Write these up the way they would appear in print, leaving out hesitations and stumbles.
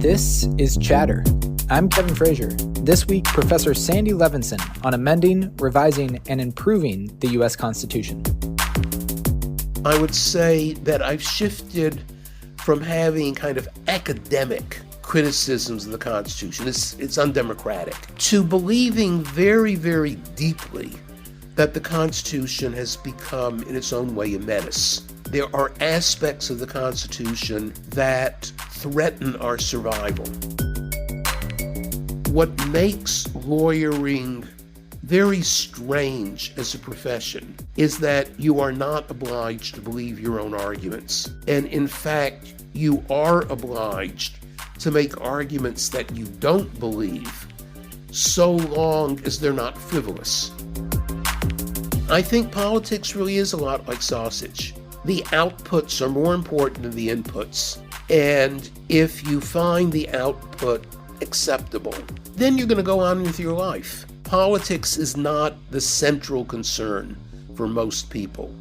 This is Chatter. I'm Kevin Frazier. This week, Professor Sandy Levinson on amending, revising, and improving the U.S. Constitution. I would say that I've shifted from having kind of academic criticisms of the Constitution, it's undemocratic, to believing very, very deeply that the Constitution has become, in its own way, a menace. There are aspects of the Constitution that threaten our survival. What makes lawyering very strange as a profession is that you are not obliged to believe your own arguments. And in fact, you are obliged to make arguments that you don't believe, so long as they're not frivolous. I think politics really is a lot like sausage. The outputs are more important than the inputs. And if you find the output acceptable, then you're going to go on with your life. Politics is not the central concern for most people.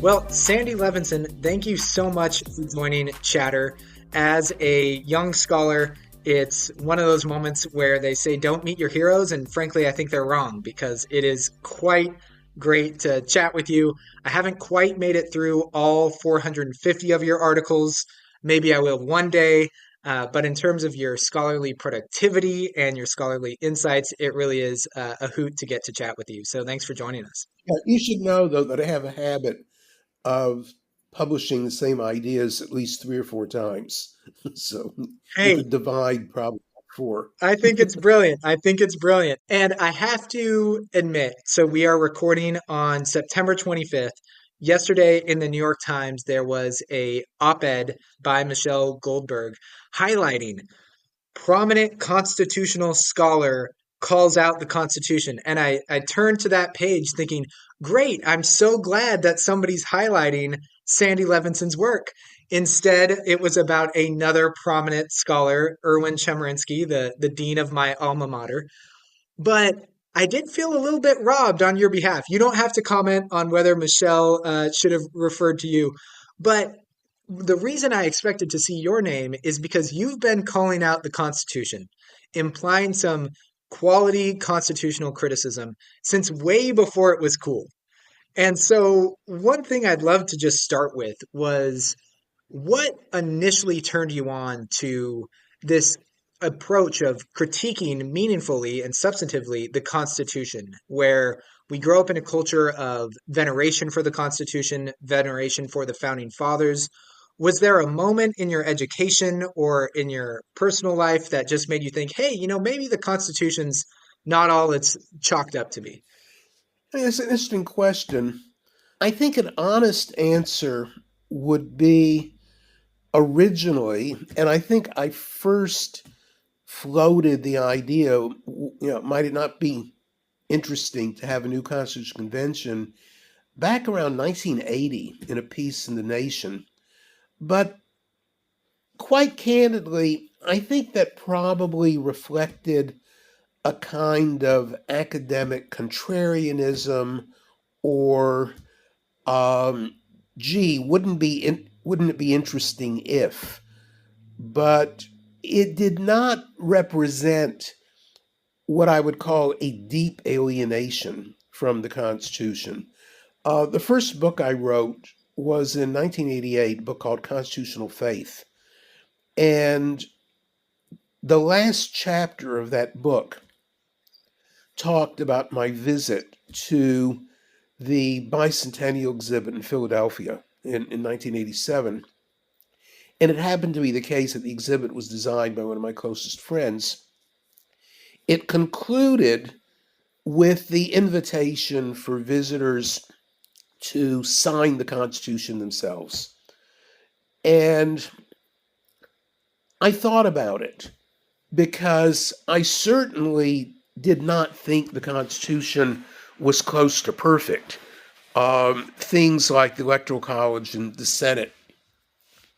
Well, Sandy Levinson, thank you so much for joining Chatter. As a young scholar, it's one of those moments where they say don't meet your heroes, and frankly, I think they're wrong because it is quite great to chat with you. I haven't quite made it through all 450 of your articles. Maybe I will one day, but in terms of your scholarly productivity and your scholarly insights, it really is a hoot to get to chat with you. So thanks for joining us. Yeah, you should know, though, that I have a habit of publishing the same ideas at least 3 or 4 times. So you could divide probably 4. I think it's brilliant. And I have to admit, so we are recording on September 25th. Yesterday in the New York Times, there was a op-ed by Michelle Goldberg highlighting prominent constitutional scholar calls out the Constitution. And I turned to that page thinking, great, I'm so glad that somebody's highlighting Sandy Levinson's work. Instead, it was about another prominent scholar, Erwin Chemerinsky, the dean of my alma mater. But I did feel a little bit robbed on your behalf. You don't have to comment on whether Michelle should have referred to you. But the reason I expected to see your name is because you've been calling out the Constitution, implying some quality constitutional criticism since way before it was cool. And so one thing I'd love to just start with was what initially turned you on to this approach of critiquing meaningfully and substantively the Constitution, where we grow up in a culture of veneration for the Constitution, veneration for the Founding Fathers. Was there a moment in your education or in your personal life that just made you think, hey, maybe the Constitution's not all it's chalked up to be? It's an interesting question. I think an honest answer would be originally, and I think I first floated the idea, might it not be interesting to have a new Constitutional Convention back around 1980 in a piece in The Nation. But quite candidly, I think that probably reflected a kind of academic contrarianism or, wouldn't it be interesting if? But it did not represent what I would call a deep alienation from the Constitution. The first book I wrote was in 1988, a book called Constitutional Faith. And the last chapter of that book talked about my visit to the bicentennial exhibit in Philadelphia in 1987. And it happened to be the case that the exhibit was designed by one of my closest friends. It concluded with the invitation for visitors to sign the Constitution themselves. And I thought about it because I certainly did not think the Constitution was close to perfect. Things like the Electoral College and the Senate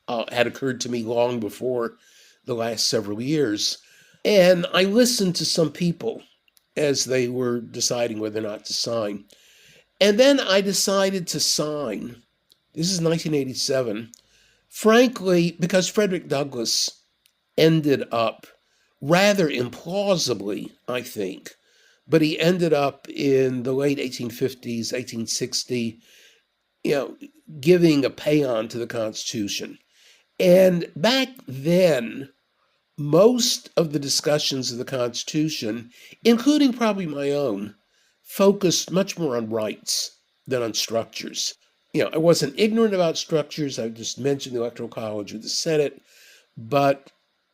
had occurred to me long before the last several years. And I listened to some people as they were deciding whether or not to sign. And then I decided to sign This is 1987. Frankly, because Frederick Douglass ended up rather implausibly, I think, but he ended up in the late 1850s, 1860, you know, giving a paean to the Constitution. And back then, most of the discussions of the Constitution, including probably my own, focused much more on rights than on structures. I wasn't ignorant about structures. I just mentioned the Electoral College or the Senate. But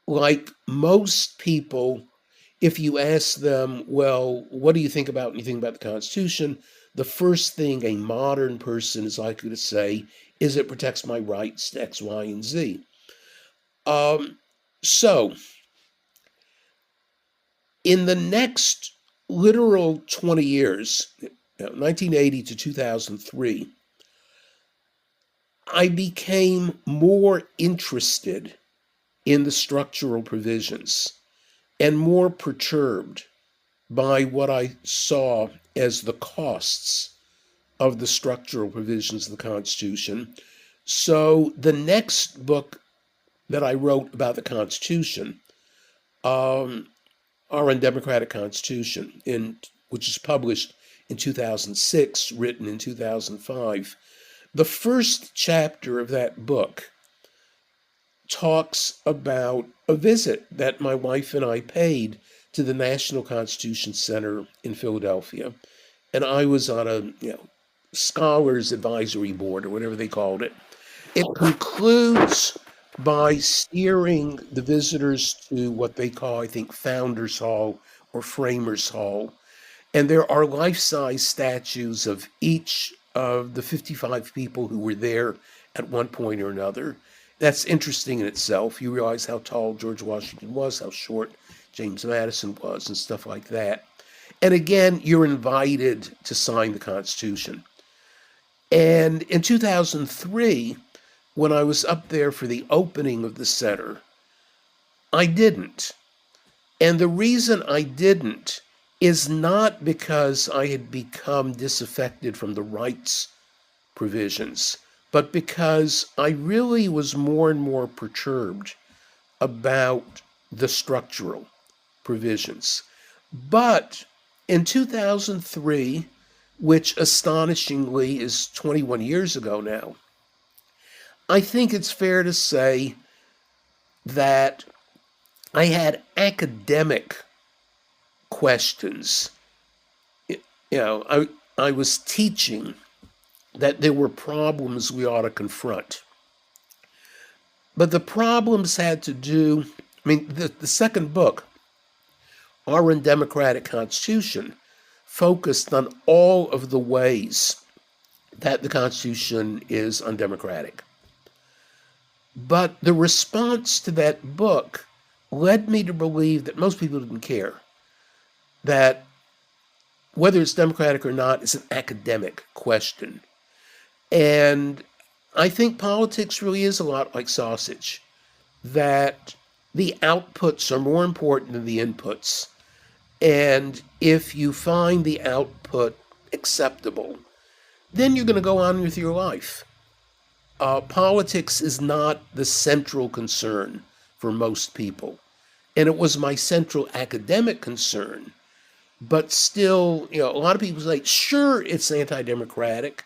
like most people, if you ask them, well, what do you think about when you think about the Constitution? The first thing a modern person is likely to say is it protects my rights to X, Y, and Z. So, in the next literal 20 years, 1980 to 2003, I became more interested in the structural provisions and more perturbed by what I saw as the costs of the structural provisions of the Constitution. So the next book that I wrote about the Constitution, Our Undemocratic Constitution, which is published in 2006, written in 2005. The first chapter of that book talks about a visit that my wife and I paid to the National Constitution Center in Philadelphia. And I was on a scholars advisory board or whatever they called it. It concludes by steering the visitors to what they call, I think, Founders Hall or Framers Hall. And there are life-size statues of each of the 55 people who were there at one point or another. That's interesting in itself. You realize how tall George Washington was, how short James Madison was, and stuff like that. And again, you're invited to sign the Constitution. And in 2003, when I was up there for the opening of the center, I didn't. And the reason I didn't is not because I had become disaffected from the rights provisions, but because I really was more and more perturbed about the structural provisions. But in 2003, which astonishingly is 21 years ago now, I think it's fair to say that I had academic questions. I was teaching that there were problems we ought to confront. But the problems had to do, the second book, Our Undemocratic Constitution, focused on all of the ways that the Constitution is undemocratic. But the response to that book led me to believe that most people didn't care, that whether it's democratic or not is an academic question. And I think politics really is a lot like sausage, that the outputs are more important than the inputs. And if you find the output acceptable, then you're going to go on with your life. Politics is not the central concern for most people. And it was my central academic concern. But still, a lot of people say, sure, it's anti-democratic,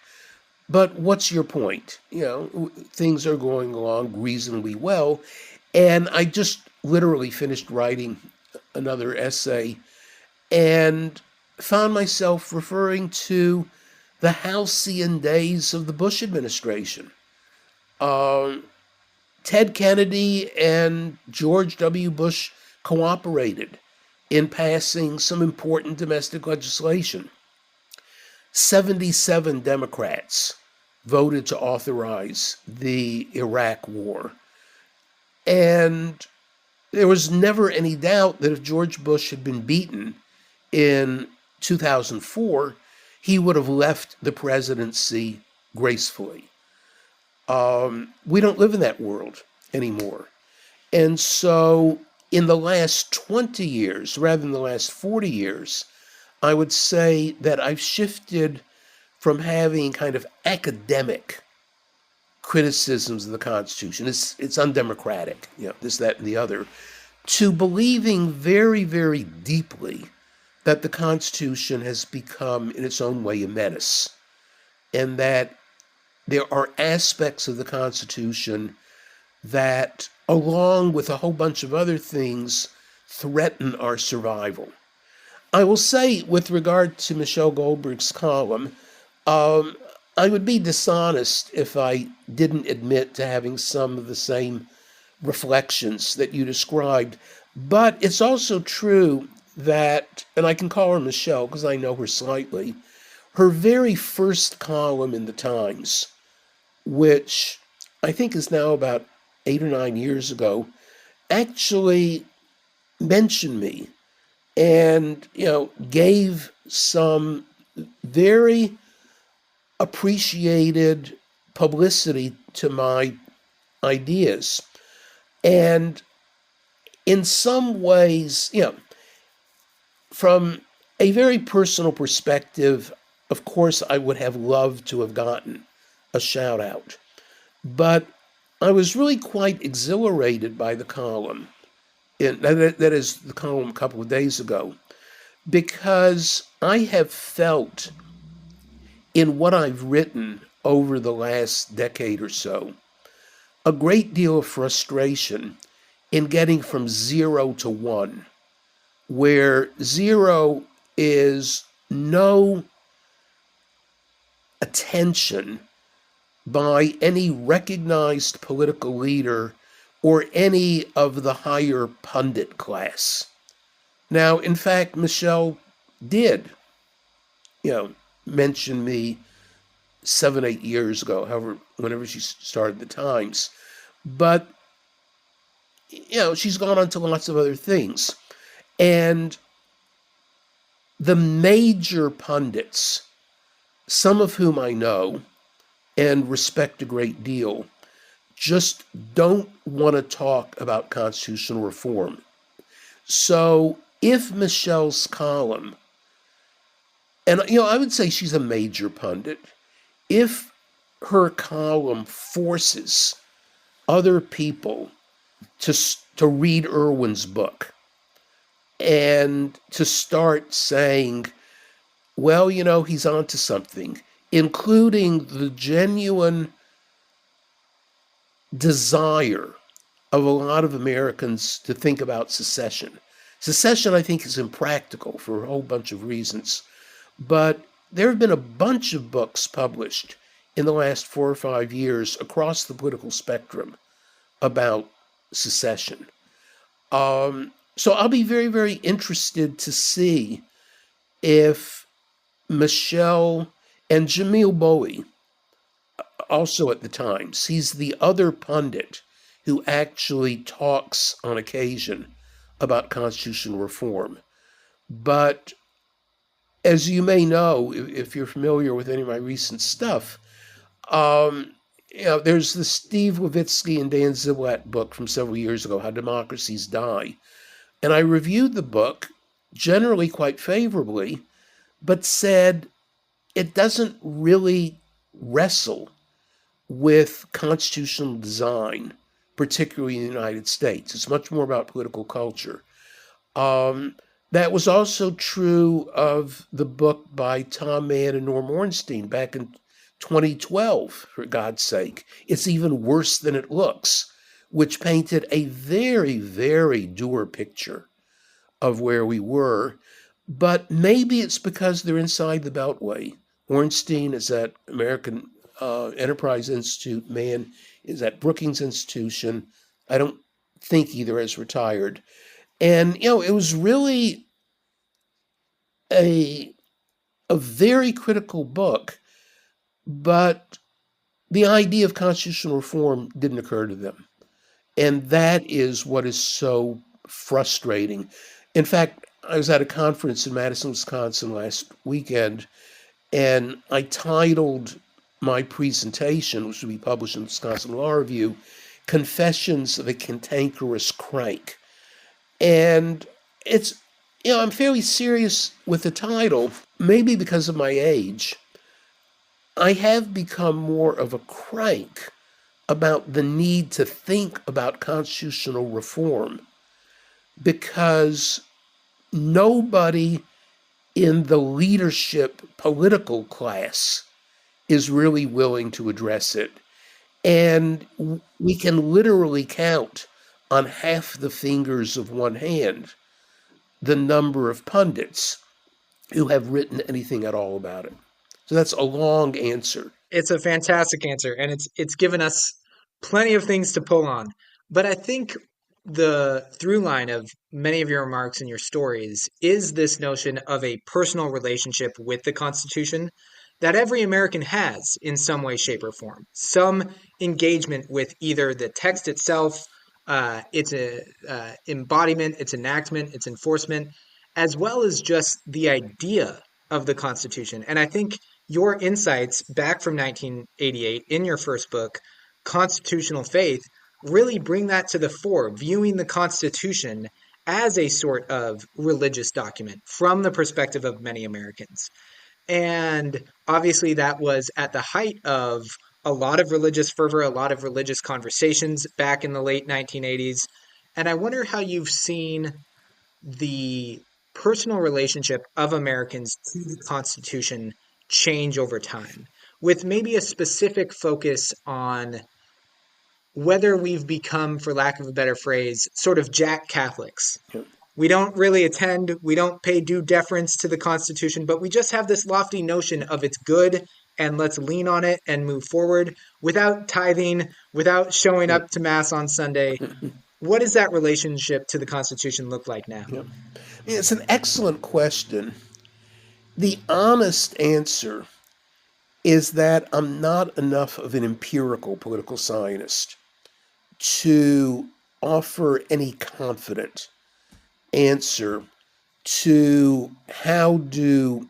but what's your point? Things are going along reasonably well. And I just literally finished writing another essay and found myself referring to the halcyon days of the Bush administration. Ted Kennedy and George W. Bush cooperated in passing some important domestic legislation. 77 Democrats voted to authorize the Iraq War. And there was never any doubt that if George Bush had been beaten in 2004, he would have left the presidency gracefully. We don't live in that world anymore. And so in the last 20 years, rather than the last 40 years, I would say that I've shifted from having kind of academic criticisms of the Constitution. It's undemocratic, this, that, and the other, to believing very, very deeply that the Constitution has become, in its own way, a menace, and that there are aspects of the Constitution that, along with a whole bunch of other things, threaten our survival. I will say, with regard to Michelle Goldberg's column, I would be dishonest if I didn't admit to having some of the same reflections that you described. But it's also true that, and I can call her Michelle because I know her slightly, her very first column in the Times, which I think is now about 8 or 9 years ago, actually mentioned me and, gave some very appreciated publicity to my ideas. And in some ways, from a very personal perspective, of course, I would have loved to have gotten a shout out. But I was really quite exhilarated by the column. That is the column a couple of days ago, because I have felt in what I've written over the last decade or so a great deal of frustration in getting from 0 to 1, where 0 is no attention by any recognized political leader or any of the higher pundit class. Now, in fact, Michelle did, mention me 7, 8 years ago, however, whenever she started the Times. But, she's gone on to lots of other things. And the major pundits, some of whom I know and respect a great deal, just don't want to talk about constitutional reform. So if Michelle's column, and I would say she's a major pundit, if her column forces other people to read Irwin's book and to start saying, well, he's onto something, including the genuine desire of a lot of Americans to think about secession. Secession, I think, is impractical for a whole bunch of reasons. But there have been a bunch of books published in the last 4 or 5 years across the political spectrum about secession. So I'll be very, very interested to see if Michelle and Jamil Bowie, also at the Times, he's the other pundit who actually talks on occasion about constitutional reform. But as you may know, if you're familiar with any of my recent stuff, there's the Steve Levitsky and Dan Ziblatt book from several years ago, How Democracies Die. And I reviewed the book generally quite favorably, but said it doesn't really wrestle with constitutional design, particularly in the United States. It's much more about political culture. That was also true of the book by Tom Mann and Norm Ornstein back in 2012, for God's sake. It's even worse than it looks, which painted a very, very dour picture of where we were. But maybe it's because they're inside the Beltway. Ornstein is at American Enterprise Institute. Mann is at Brookings Institution. I don't think either has retired. And, it was really a very critical book, but the idea of constitutional reform didn't occur to them. And that is what is so frustrating. In fact, I was at a conference in Madison, Wisconsin last weekend, and I titled my presentation, which will be published in the Wisconsin Law Review, Confessions of a Cantankerous Crank. And it's, I'm fairly serious with the title, maybe because of my age. I have become more of a crank about the need to think about constitutional reform because nobody in the leadership political class is really willing to address it. And we can literally count on half the fingers of one hand the number of pundits who have written anything at all about it. So that's a long answer. It's a fantastic answer, and it's given us plenty of things to pull on. But I think the through line of many of your remarks and your stories is this notion of a personal relationship with the Constitution that every American has in some way, shape, or form. Some engagement with either the text itself, its embodiment, its enactment, its enforcement, as well as just the idea of the Constitution. And I think your insights back from 1988 in your first book, Constitutional Faith, really bring that to the fore, viewing the Constitution as a sort of religious document from the perspective of many Americans. And obviously, that was at the height of a lot of religious fervor, a lot of religious conversations back in the late 1980s. And I wonder how you've seen the personal relationship of Americans to the Constitution change over time, with maybe a specific focus on whether we've become, for lack of a better phrase, sort of Jack Catholics. We don't really attend, we don't pay due deference to the Constitution, but we just have this lofty notion of it's good and let's lean on it and move forward without tithing, without showing up to Mass on Sunday. What does that relationship to the Constitution look like now? It's an excellent question. The honest answer is that I'm not enough of an empirical political scientist to offer any confident answer to how do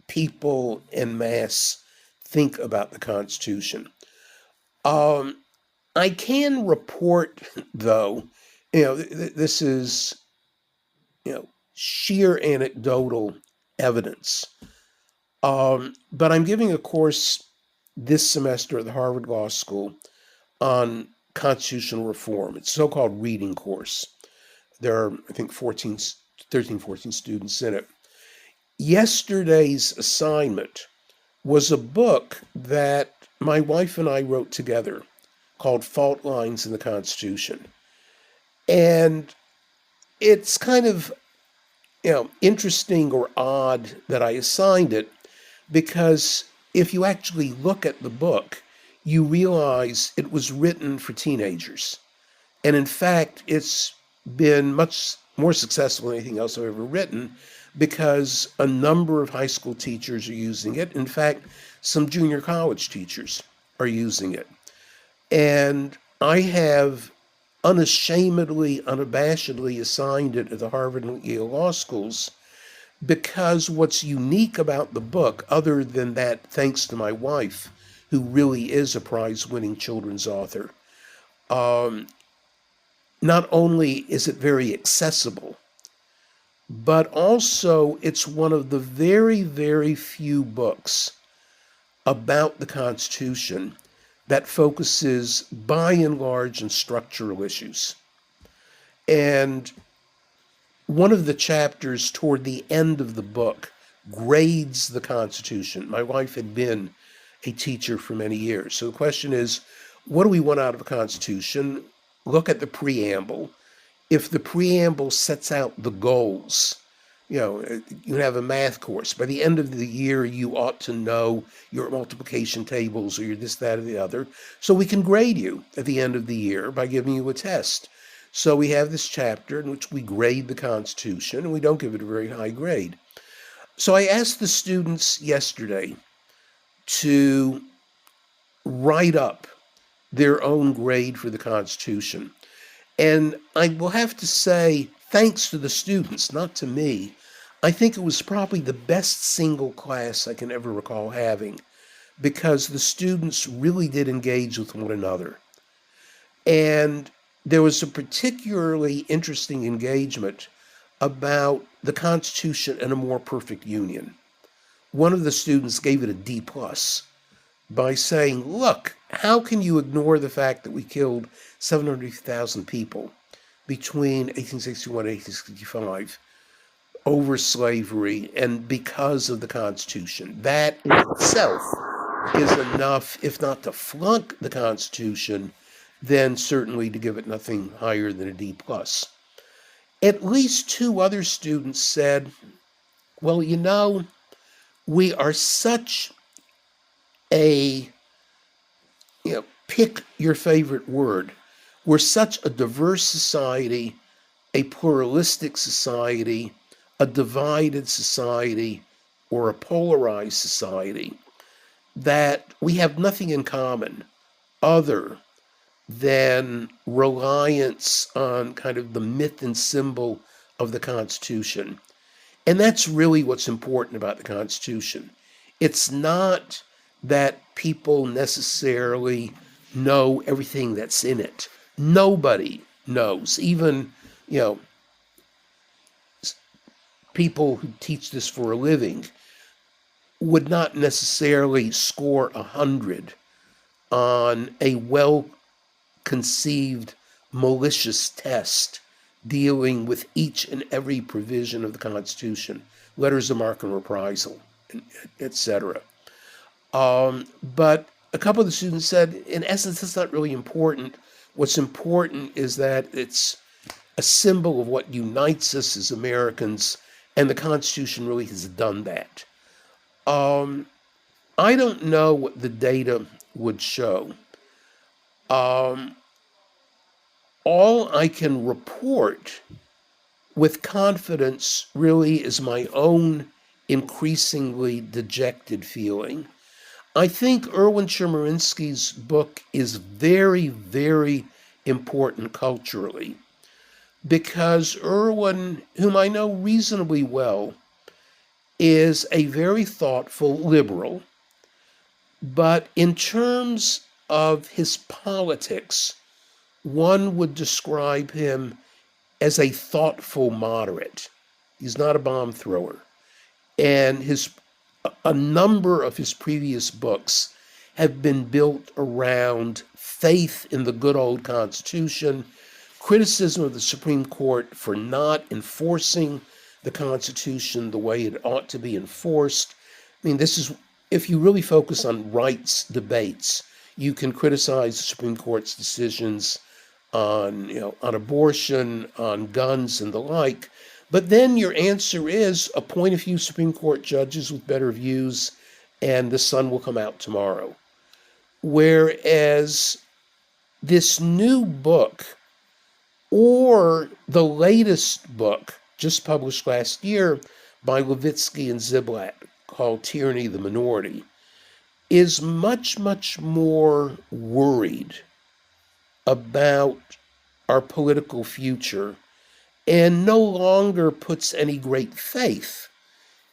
people en masse think about the Constitution. I can report, though, this is, sheer anecdotal evidence. But I'm giving a course this semester at the Harvard Law School on constitutional reform. It's a so-called reading course. There are, I think, 13, 14 students in it. Yesterday's assignment was a book that my wife and I wrote together called Fault Lines in the Constitution. And it's kind of, interesting or odd that I assigned it because if you actually look at the book, you realize it was written for teenagers. And in fact, it's been much more successful than anything else I've ever written because a number of high school teachers are using it. In fact, some junior college teachers are using it. And I have unashamedly, unabashedly assigned it at the Harvard and Yale law schools because what's unique about the book, other than that, thanks to my wife, who really is a prize-winning children's author, not only is it very accessible, but also it's one of the very, very few books about the Constitution that focuses by and large on structural issues. And one of the chapters toward the end of the book grades the Constitution. My wife had been a teacher for many years. So the question is, what do we want out of a Constitution? Look at the preamble. If the preamble sets out the goals, you have a math course. By the end of the year, you ought to know your multiplication tables or your this, that, or the other. So we can grade you at the end of the year by giving you a test. So we have this chapter in which we grade the Constitution, and we don't give it a very high grade. So I asked the students yesterday to write up their own grade for the Constitution. And I will have to say, thanks to the students, not to me, I think it was probably the best single class I can ever recall having because the students really did engage with one another. And there was a particularly interesting engagement about the Constitution and a more perfect union. One of the students gave it a D+, by saying, look, how can you ignore the fact that we killed 700,000 people between 1861 and 1865 over slavery and because of the Constitution? That in itself is enough, if not to flunk the Constitution, then certainly to give it nothing higher than a D plus. At least two other students said, well, we are such a, pick your favorite word. We're such a diverse society, a pluralistic society, a divided society, or a polarized society, that we have nothing in common other than reliance on kind of the myth and symbol of the Constitution. And that's really what's important about the Constitution. It's not that people necessarily know everything that's in it. Nobody knows. Even, you know, people who teach this for a living would not necessarily score 100 on a well conceived malicious test dealing with each and every provision of the Constitution, letters of marque and reprisal, etc. But a couple of the students said, in essence, that's not really important. What's important is that it's a symbol of what unites us as Americans, and the Constitution really has done that. I don't know what the data would show. All I can report with confidence really is my own increasingly dejected feeling. I think Erwin Chemerinsky's book is very, very important culturally because Erwin, whom I know reasonably well, is a very thoughtful liberal, but in terms of his politics, one would describe him as a thoughtful moderate. He's not a bomb thrower. And a number of his previous books have been built around faith in the good old Constitution, criticism of the Supreme Court for not enforcing the Constitution the way it ought to be enforced. I mean, this is, if you really focus on rights debates, you can criticize the Supreme Court's decisions on abortion, on guns, and the like. But then your answer is appoint a few Supreme Court judges with better views, and the sun will come out tomorrow. Whereas this new book, or the latest book just published last year by Levitsky and Ziblatt called Tyranny of the Minority, is much, much more worried about our political future and no longer puts any great faith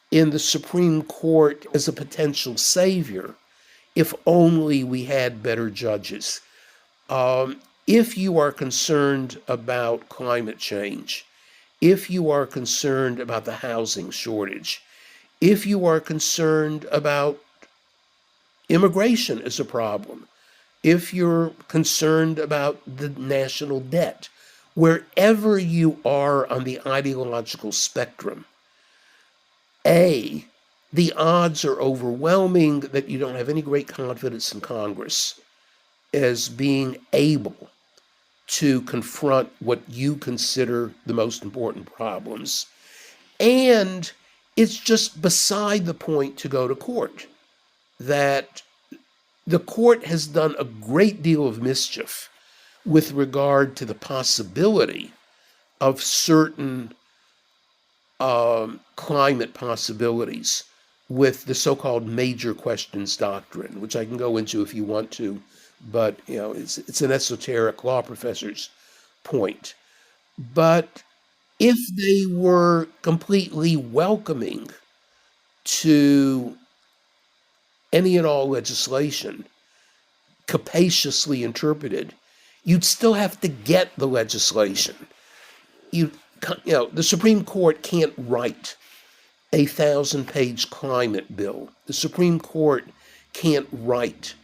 in the Supreme Court as a potential savior if only we had better judges. If you are concerned about climate change, if you are concerned about the housing shortage, if you are concerned about immigration as a problem, if you're concerned about the national debt, wherever you are on the ideological spectrum, the odds are overwhelming that you don't have any great confidence in Congress as being able to confront what you consider the most important problems. And it's just beside the point to go to court. That the court has done a great deal of mischief with regard to the possibility of certain climate possibilities with the so-called major questions doctrine, which I can go into if you want to, but it's an esoteric law professor's point. But if they were completely welcoming to any and all legislation, capaciously interpreted, you'd still have to get the legislation. The Supreme Court can't write a 1,000-page climate bill. The Supreme Court can't write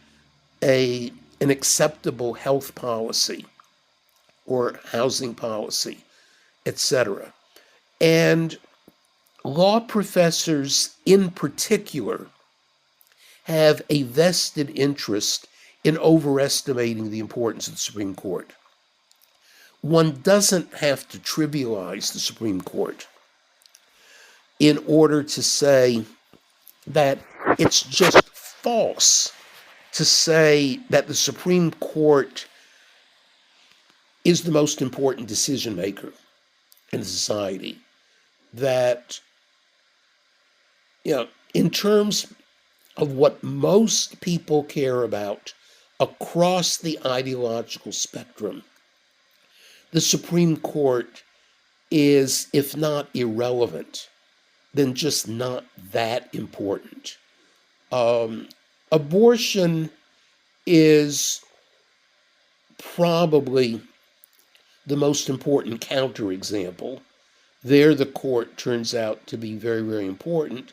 an acceptable health policy or housing policy, etc. And law professors in particular have a vested interest in overestimating the importance of the Supreme Court. One doesn't have to trivialize the Supreme Court in order to say that it's just false to say that the Supreme Court is the most important decision maker in society. That, in terms of what most people care about across the ideological spectrum, the Supreme Court is, if not irrelevant, then just not that important. Abortion is probably the most important counterexample. There, the court turns out to be very, very important.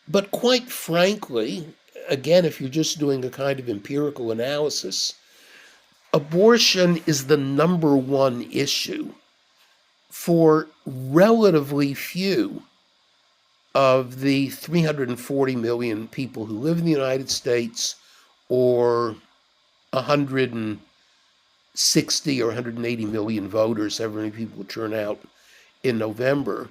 But quite frankly, again, if you're just doing a kind of empirical analysis, abortion is the number one issue for relatively few of the 340 million people who live in the United States, or 160 or 180 million voters, however many people turn out in November.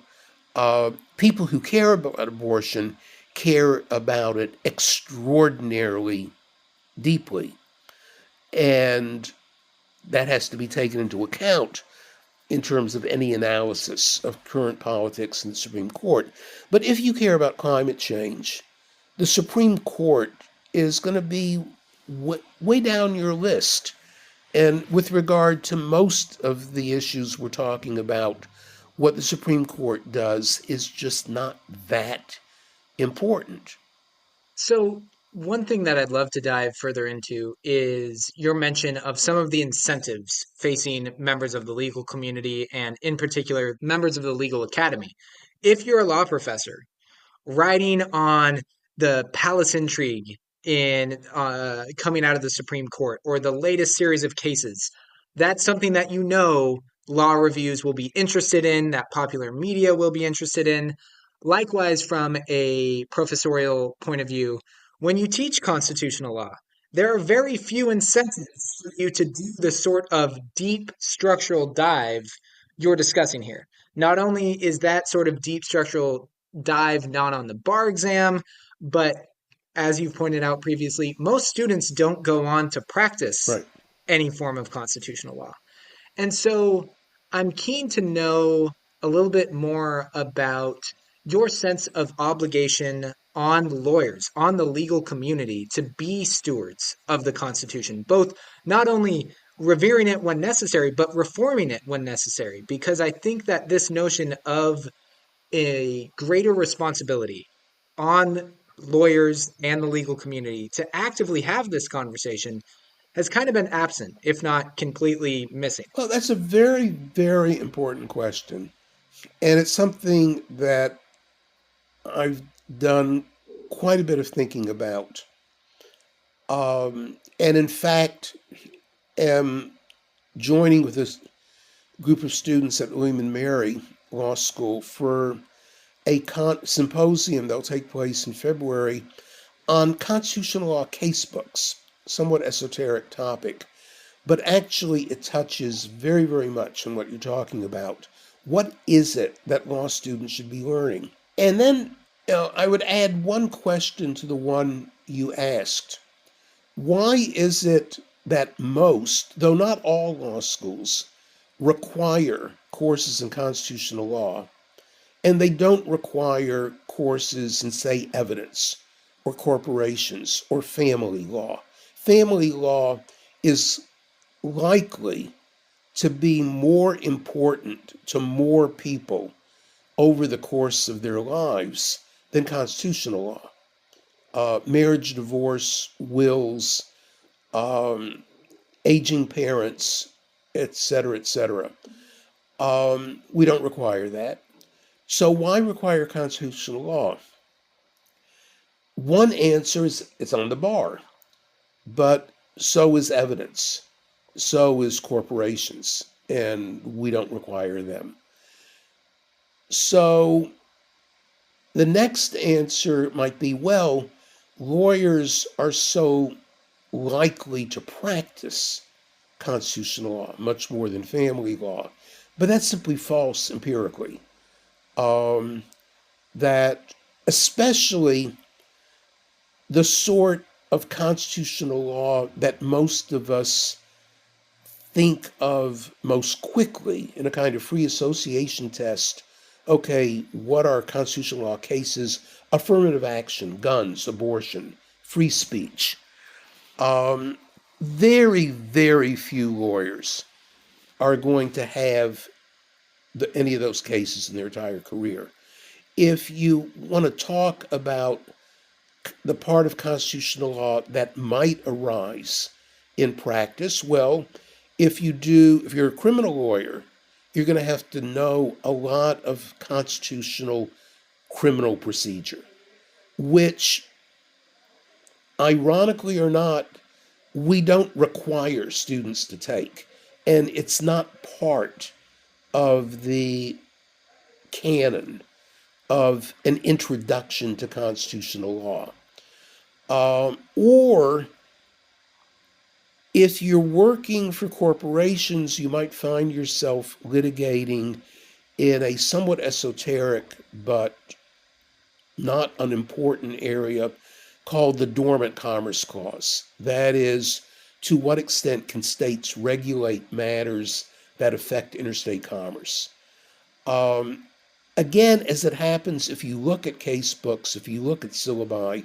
People who care about abortion care about it extraordinarily deeply. And that has to be taken into account in terms of any analysis of current politics in the Supreme Court. But if you care about climate change, the Supreme Court is going to be way down your list. And with regard to most of the issues we're talking about, what the Supreme Court does is just not that important. So, one thing that I'd love to dive further into is your mention of some of the incentives facing members of the legal community and, in particular, members of the legal academy. If you're a law professor writing on the palace intrigue in coming out of the Supreme Court or the latest series of cases, that's something that law reviews will be interested in, that popular media will be interested in. Likewise, from a professorial point of view, when you teach constitutional law, there are very few incentives for you to do the sort of deep structural dive you're discussing here. Not only is that sort of deep structural dive not on the bar exam, but as you've pointed out previously, most students don't go on to practice Right. any form of constitutional law. And so I'm keen to know a little bit more about your sense of obligation on lawyers, on the legal community to be stewards of the Constitution, both not only revering it when necessary, but reforming it when necessary. Because I think that this notion of a greater responsibility on lawyers and the legal community to actively have this conversation has kind of been absent, if not completely missing. Well, that's a very, very important question. And it's something that I've done quite a bit of thinking about. And in fact, am joining with this group of students at William and Mary Law School for a symposium that will take place in February on constitutional law casebooks, somewhat esoteric topic, but actually it touches very, very much on what you're talking about. What is it that law students should be learning? And then I would add one question to the one you asked. Why is it that most, though not all law schools, require courses in constitutional law, and they don't require courses in, say, evidence or corporations or family law? Family law is likely to be more important to more people over the course of their lives than constitutional law. Marriage, divorce, wills, aging parents, etc., etc. We don't require that. So why require constitutional law? One answer is it's on the bar, but so is evidence, so is corporations, and we don't require them. So the next answer might be, well, lawyers are so likely to practice constitutional law much more than family law. But that's simply false empirically. That especially the sort of constitutional law that most of us think of most quickly in a kind of free association test. Okay, what are constitutional law cases? Affirmative action, guns, abortion, free speech. Very, very few lawyers are going to have any of those cases in their entire career. If you want to talk about the part of constitutional law that might arise in practice, well, if you're a criminal lawyer, you're going to have to know a lot of constitutional criminal procedure, which, ironically or not, we don't require students to take. And it's not part of the canon of an introduction to constitutional law. Or if you're working for corporations, you might find yourself litigating in a somewhat esoteric but not unimportant area called the Dormant Commerce Clause. That is, to what extent can states regulate matters that affect interstate commerce? Again, as it happens, if you look at case books, if you look at syllabi,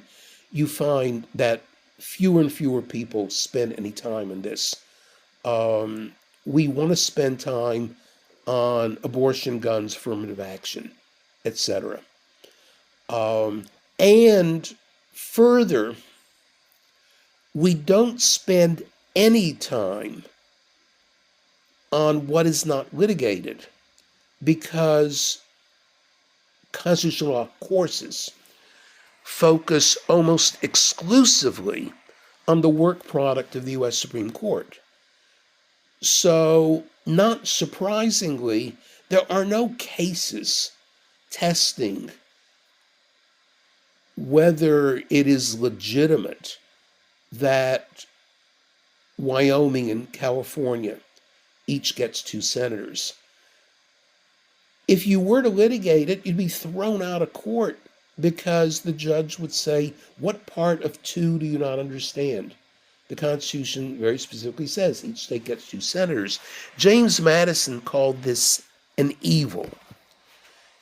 you find that fewer and fewer people spend any time in this. We want to spend time on abortion, guns, affirmative action, etc. And further, we don't spend any time on what is not litigated because constitutional law courses focus almost exclusively on the work product of the U.S. Supreme Court. So, not surprisingly, there are no cases testing whether it is legitimate that Wyoming and California each gets 2 senators. If you were to litigate it, you'd be thrown out of court because the judge would say, what part of 2 do you not understand? The Constitution very specifically says each state gets 2 senators. James Madison called this an evil.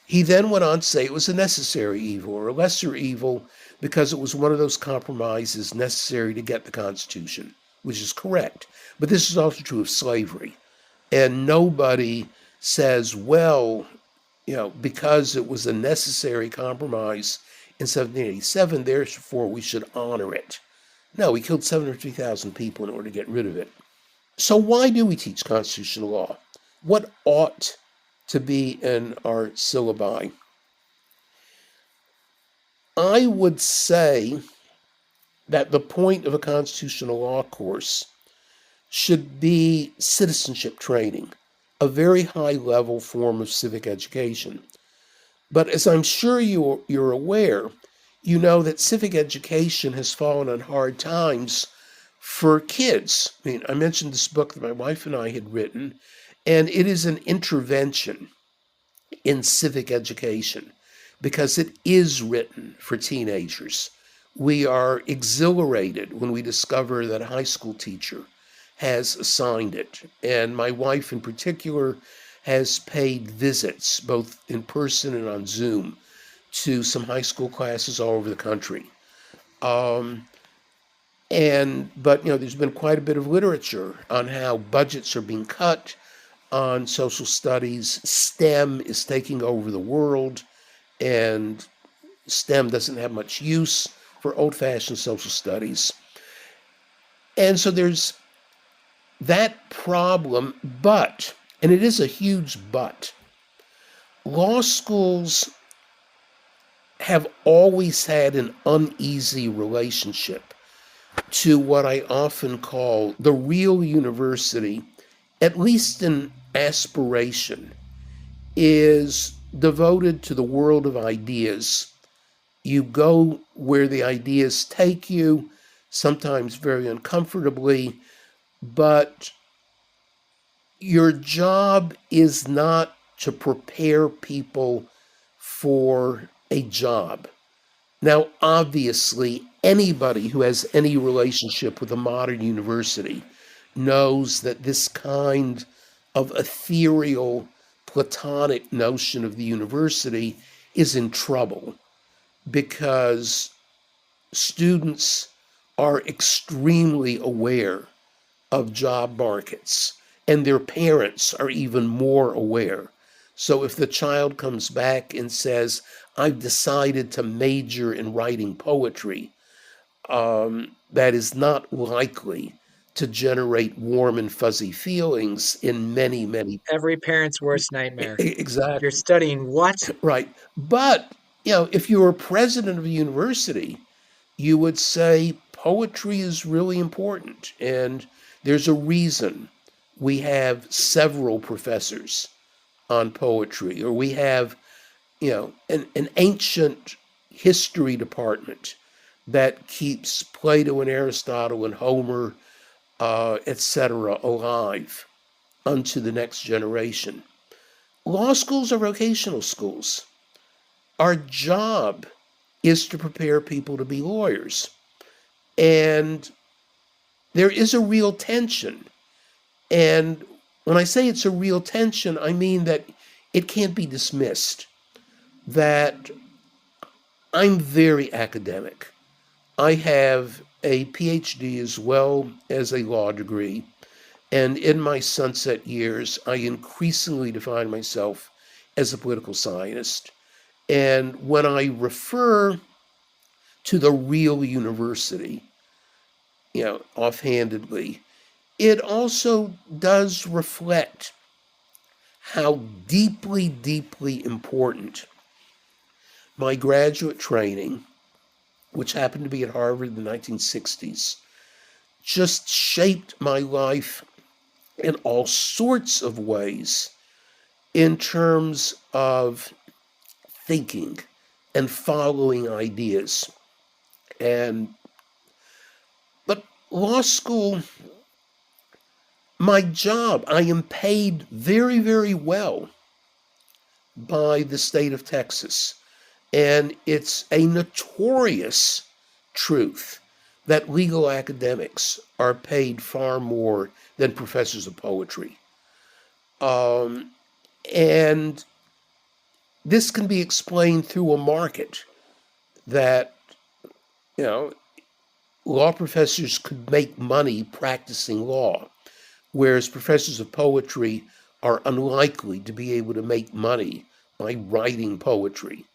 He then went on to say it was a necessary evil or a lesser evil because it was one of those compromises necessary to get the Constitution, which is correct. But this is also true of slavery. And nobody says, well, because it was a necessary compromise in 1787, therefore we should honor it. No, we killed 750,000 people in order to get rid of it. So why do we teach constitutional law? What ought to be in our syllabi? I would say that the point of a constitutional law course should be citizenship training, a very high-level form of civic education. But as I'm sure you're aware, you know that civic education has fallen on hard times for kids. I mean, I mentioned this book that my wife and I had written, and it is an intervention in civic education because it is written for teenagers. We are exhilarated when we discover that a high school teacher has assigned it. And my wife in particular has paid visits, both in person and on Zoom, to some high school classes all over the country. But there's been quite a bit of literature on how budgets are being cut on social studies. STEM is taking over the world, and STEM doesn't have much use for old-fashioned social studies. And so there's that problem, but, and it is a huge but, law schools have always had an uneasy relationship to what I often call the real university, at least in aspiration, is devoted to the world of ideas. You go where the ideas take you, sometimes very uncomfortably, but your job is not to prepare people for a job. Now, obviously, anybody who has any relationship with a modern university knows that this kind of ethereal, platonic notion of the university is in trouble because students are extremely aware of job markets, and their parents are even more aware. So if the child comes back and says, I've decided to major in writing poetry, that is not likely to generate warm and fuzzy feelings in many, many. Every parent's worst nightmare. You're Exactly. studying what? Right. But, if you were president of a university, you would say poetry is really important. And there's a reason we have several professors on poetry, or we have, an ancient history department that keeps Plato and Aristotle and Homer, etc., alive unto the next generation. Law schools are vocational schools. Our job is to prepare people to be lawyers. And there is a real tension. And when I say it's a real tension, I mean that it can't be dismissed. That I'm very academic. I have a PhD as well as a law degree. And in my sunset years, I increasingly define myself as a political scientist. And when I refer to the real university, offhandedly, it also does reflect how deeply, deeply important my graduate training, which happened to be at Harvard in the 1960s, just shaped my life in all sorts of ways in terms of thinking and following ideas. And but law school, my job, I am paid very, very well by the state of Texas. And it's a notorious truth that legal academics are paid far more than professors of poetry. Um, and this can be explained through a market that, you know, law professors could make money practicing law, whereas professors of poetry are unlikely to be able to make money by writing poetry.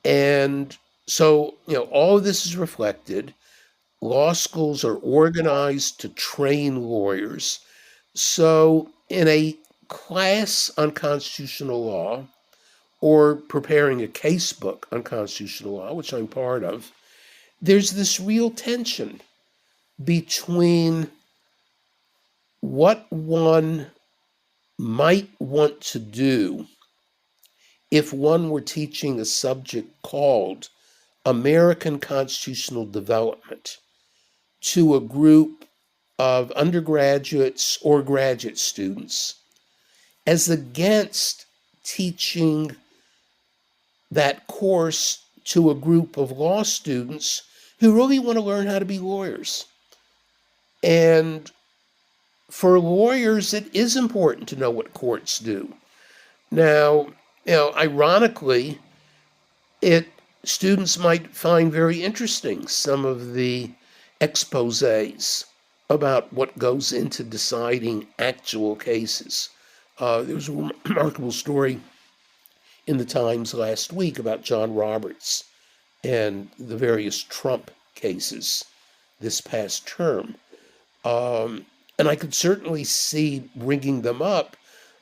And so, all of this is reflected. Law schools are organized to train lawyers. So, in a class on constitutional law or preparing a casebook on constitutional law, which I'm part of, there's this real tension between what one might want to do if one were teaching a subject called American constitutional development to a group of undergraduates or graduate students, as against teaching that course to a group of law students who really want to learn how to be lawyers. And for lawyers, it is important to know what courts do. Now, ironically, it students might find very interesting some of the exposés about what goes into deciding actual cases. There was a remarkable story in the Times last week about John Roberts and the various Trump cases this past term. And I could certainly see bringing them up,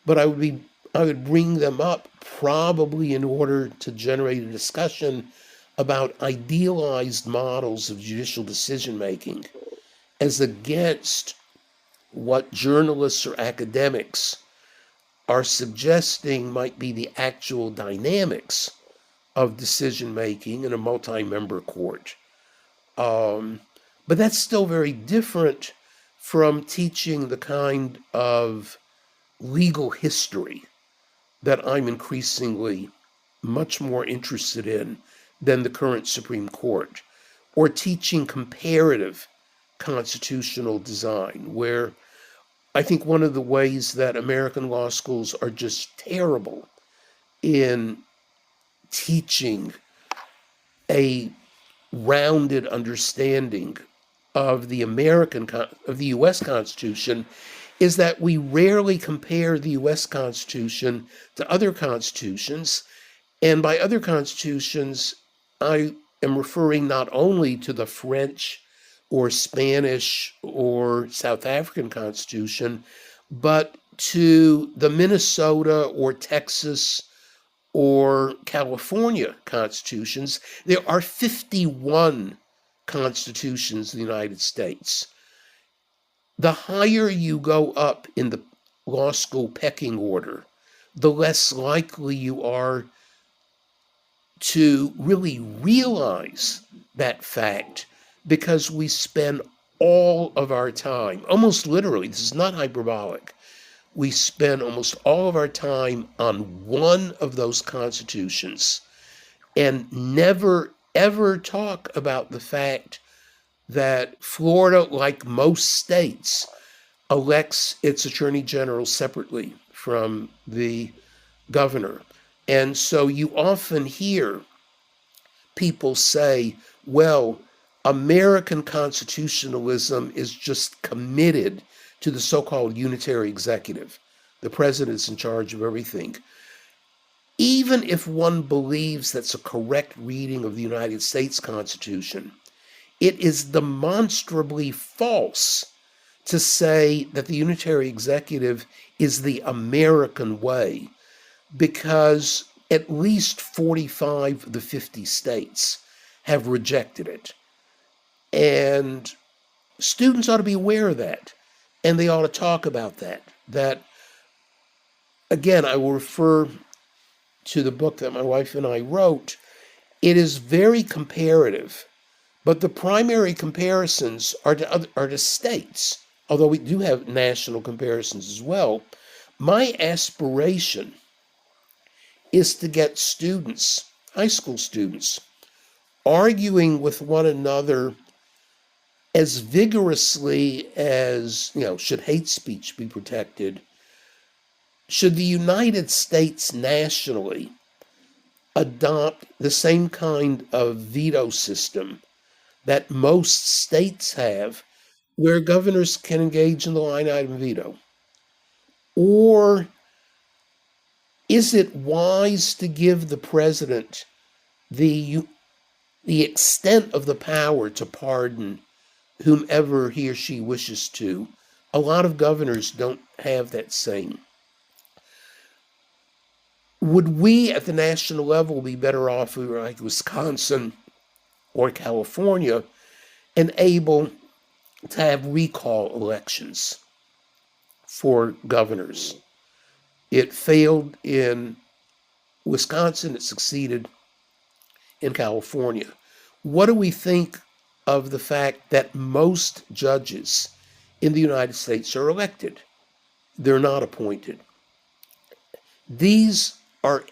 but I would be I would bring them up probably in order to generate a discussion about idealized models of judicial decision making as against what journalists or academics are suggesting might be the actual dynamics of decision making in a multi member court. Um, but that's still very different from teaching the kind of legal history that I'm increasingly much more interested in than the current Supreme Court, or teaching comparative constitutional design, where I think one of the ways that American law schools are just terrible in teaching a rounded understanding of the of the U.S. Constitution is that we rarely compare the U.S. Constitution to other constitutions. And by other constitutions, I am referring not only to the French or Spanish or South African Constitution, but to the Minnesota or Texas or California constitutions. There are 51 constitutions in the United States. The higher you go up in the law school pecking order, the less likely you are to really realize that fact, because we spend all of our time, almost literally, this is not hyperbolic, we spend almost all of our time on one of those constitutions and never ever talk about the fact that Florida, like most states, elects its attorney general separately from the governor. And so you often hear people say, well, American constitutionalism is just committed to the so-called unitary executive. The president's in charge of everything. Even if one believes that's a correct reading of the United States Constitution, it is demonstrably false to say that the unitary executive is the American way, because at least 45 of the 50 states have rejected it. And students ought to be aware of that, and they ought to talk about that. That, again, I will refer to the book that my wife and I wrote. It is very comparative, but the primary comparisons are to states, although we do have national comparisons as well. My aspiration is to get students, high school students, arguing with one another as vigorously as, should hate speech be protected? Should the United States nationally adopt the same kind of veto system that most states have, where governors can engage in the line item veto? Or is it wise to give the president the extent of the power to pardon whomever he or she wishes to? A lot of governors don't have that same. Would we at the national level be better off if we were like Wisconsin or California and able to have recall elections for governors? It failed in Wisconsin, it succeeded in California. What do we think of the fact that most judges in the United States are elected? They're not appointed. These are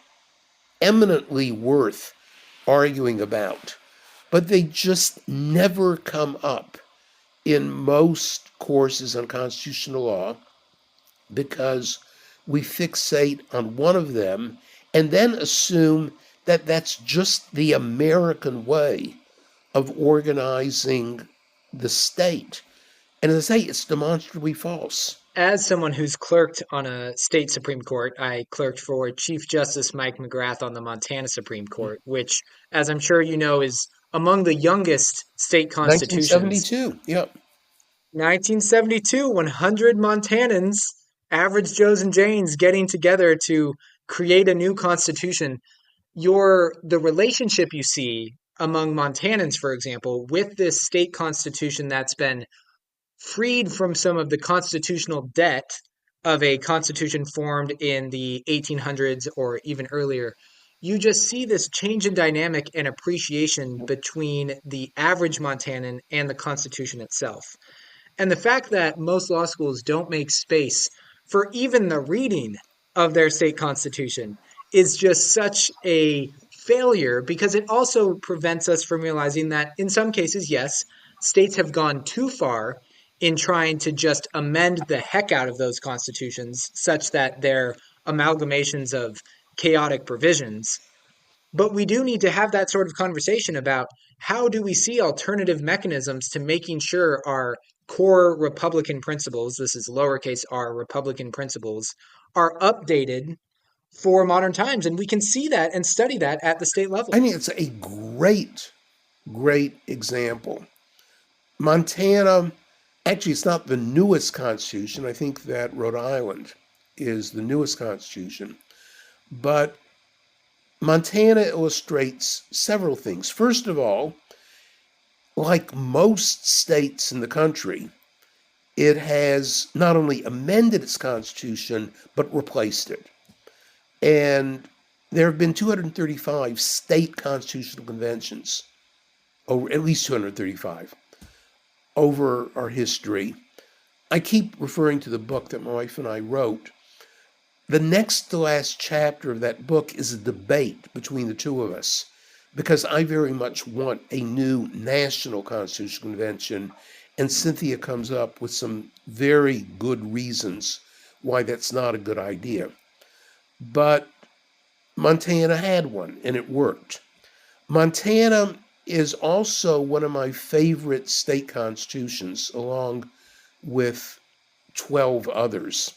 eminently worth arguing about, but they just never come up in most courses on constitutional law, because we fixate on one of them and then assume that that's just the American way of organizing the state. And as I say, it's demonstrably false. As someone who's clerked on a state Supreme Court, I clerked for Chief Justice Mike McGrath on the Montana Supreme Court, which, as I'm sure you know, is among the youngest state constitutions. 1972, yep. 1972, 100 Montanans average Joes and Janes getting together to create a new constitution, the relationship you see among Montanans, for example, with this state constitution that's been freed from some of the constitutional debt of a constitution formed in the 1800s or even earlier, you just see this change in dynamic and appreciation between the average Montanan and the Constitution itself. And the fact that most law schools don't make space for even the reading of their state constitution is just such a failure because it also prevents us from realizing that in some cases, yes, states have gone too far in trying to just amend the heck out of those constitutions such that they're amalgamations of chaotic provisions. But we do need to have that sort of conversation about how do we see alternative mechanisms to making sure our core Republican principles, this is lowercase r, Republican principles, are updated for modern times. And we can see that and study that at the state level. I mean, it's a great, great example. Montana, actually, it's not the newest constitution. I think that Rhode Island is the newest constitution. But Montana illustrates several things. First of all, like most states in the country, it has not only amended its constitution, but replaced it. And there have been 235 state constitutional conventions, or at least 235, over our history. I keep referring to the book that my wife and I wrote. The next to last chapter of that book is a debate between the two of us, because I very much want a new national constitutional convention, and Cynthia comes up with some very good reasons why that's not a good idea. But Montana had one, and it worked. Montana is also one of my favorite state constitutions, along with 12 others,